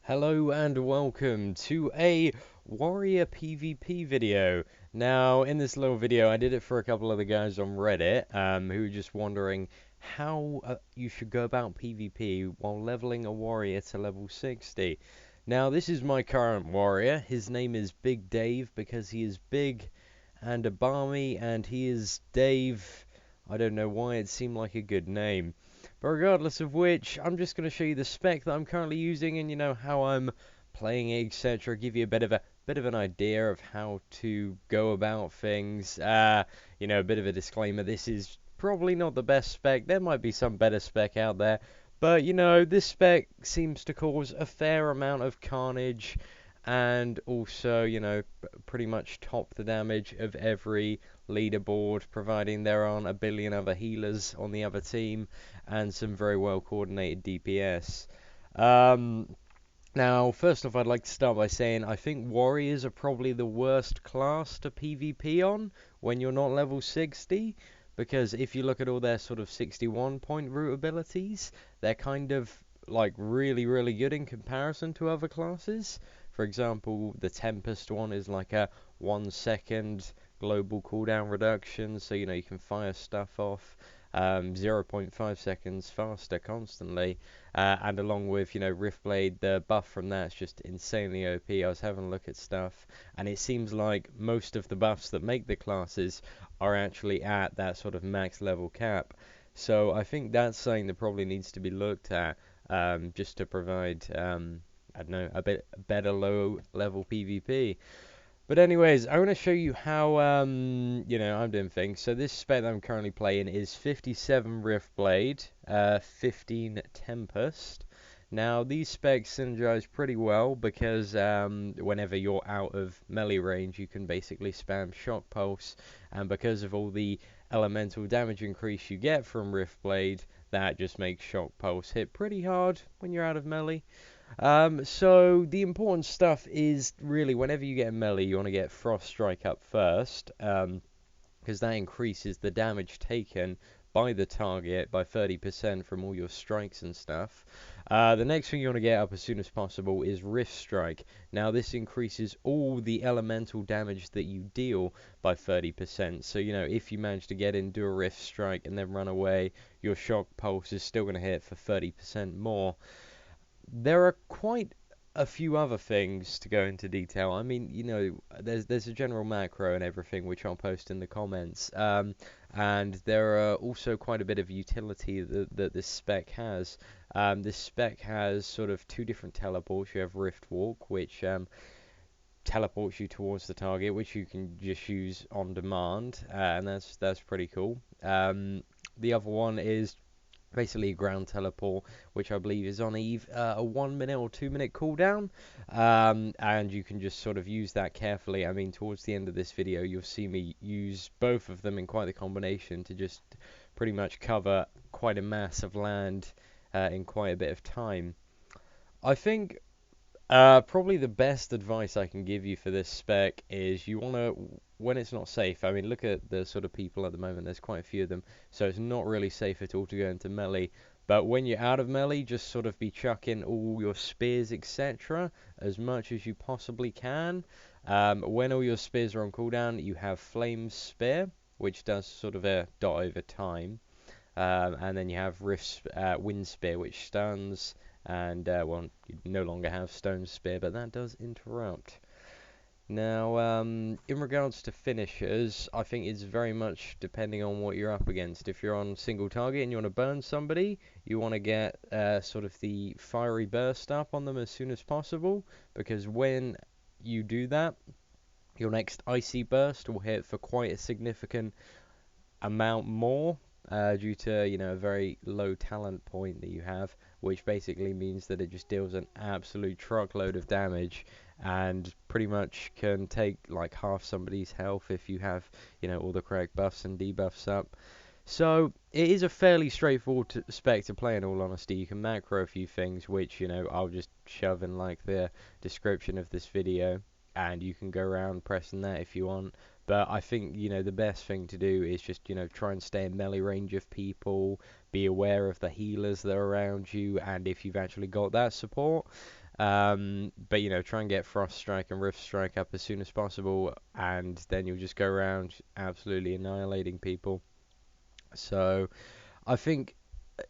Hello and welcome to a Warrior PVP video. Now, in this little video, I did it for a couple of the guys on Reddit who were just wondering how you should go about PvP while leveling a warrior to level 60. Now, this is my current warrior. His name is Big Dave because he is big and a balmy, and he is Dave. I don't know why it seemed like a good name. But regardless of which, I'm just going to show you the spec that I'm currently using and how I'm playing it, etc. Give you a bit of an idea of how to go about things. A bit of a disclaimer. This is probably not the best spec. There might be some better spec out there, but this spec seems to cause a fair amount of carnage and also, pretty much top the damage of every leaderboard, providing there aren't a billion other healers on the other team and some very well coordinated DPS. Now, first off, I'd like to start by saying I think warriors are probably the worst class to PvP on when you're not level 60, because if you look at all their sort of 61 point root abilities, they're kind of like really, really good in comparison to other classes. For example, the Tempest one is like a 1 second global cooldown reduction, so you can fire stuff off 0.5 seconds faster constantly, and along with Riftblade, the buff from that's just insanely OP. I was having a look at stuff, and it seems like most of the buffs that make the classes are actually at that sort of max level cap. So I think that's something that probably needs to be looked at, just to provide I don't know, a bit better low level PvP. But anyways, I want to show you how I'm doing things. So this spec that I'm currently playing is 57 Riftblade, 15 Tempest. Now these specs synergize pretty well because whenever you're out of melee range, you can basically spam Shock Pulse, and because of all the elemental damage increase you get from Riftblade, that just makes Shock Pulse hit pretty hard when you're out of melee. So the important stuff is really whenever you get a melee, you want to get Frost Strike up first, because that increases the damage taken by the target by 30% from all your strikes and stuff. The next thing you want to get up as soon as possible is Rift Strike. Now this increases all the elemental damage that you deal by 30%. So if you manage to get in, do a Rift Strike, and then run away, your Shock Pulse is still going to hit for 30% more. There are quite a few other things to go into detail. I mean, there's a general macro and everything, which I'll post in the comments. And there are also quite a bit of utility that this spec has. This spec has sort of two different teleports. You have Rift Walk, which teleports you towards the target, which you can just use on demand, and that's pretty cool. The other one is basically a ground teleport, which I believe is on a 1 minute or 2 minute cooldown, and you can just sort of use that carefully. I mean, towards the end of this video, you'll see me use both of them in quite a combination to just pretty much cover quite a mass of land in quite a bit of time. I think probably the best advice I can give you for this spec is you want to, when it's not safe, I mean, look at the sort of people at the moment, there's quite a few of them, so it's not really safe at all to go into melee. But when you're out of melee, just sort of be chucking all your spears, etc., as much as you possibly can. When all your spears are on cooldown, you have Flame Spear, which does sort of a dot over time. And then you have Wind Spear, which stuns, and well, you no longer have Stone Spear, but that does interrupt. Now, in regards to finishers, I think it's very much depending on what you're up against. If you're on single target and you want to burn somebody, you want to get sort of the Fiery Burst up on them as soon as possible, because when you do that, your next Icy Burst will hit for quite a significant amount more, due to a very low talent point that you have, which basically means that it just deals an absolute truckload of damage and pretty much can take like half somebody's health if you have all the correct buffs and debuffs up. So it is a fairly straightforward spec to play, in all honesty. You can macro a few things, which I'll just shove in like the description of this video, and you can go around pressing that if you want. But I think the best thing to do is just try and stay in melee range of people, be aware of the healers that are around you, and if you've actually got that support, But you know, try and get Frost Strike and Rift Strike up as soon as possible, and then you'll just go around absolutely annihilating people. So I think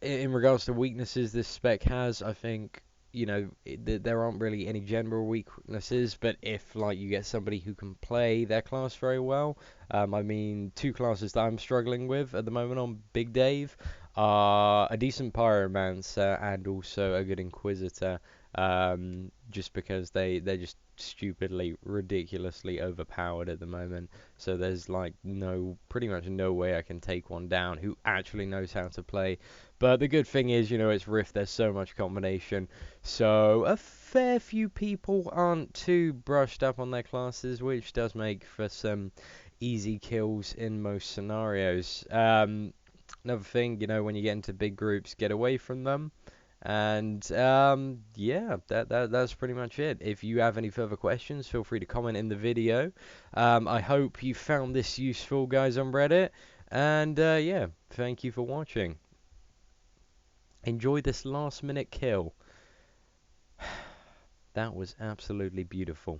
in regards to weaknesses this spec has, I think, you know, there aren't really any general weaknesses, but if like you get somebody who can play their class very well, I mean, two classes that I'm struggling with at the moment on Big Dave are a decent Pyromancer and also a good Inquisitor, just because they're just stupidly, ridiculously overpowered at the moment. So there's like pretty much no way I can take one down who actually knows how to play. But the good thing is, you know, it's Rift, there's so much combination. So a fair few people aren't too brushed up on their classes, which does make for some easy kills in most scenarios. Another thing, you know, when you get into big groups, get away from them. And yeah, that's pretty much it. If you have any further questions, feel free to comment in the video. I hope you found this useful, guys, on Reddit. And yeah, thank you for watching. Enjoy this last minute kill. That was absolutely beautiful.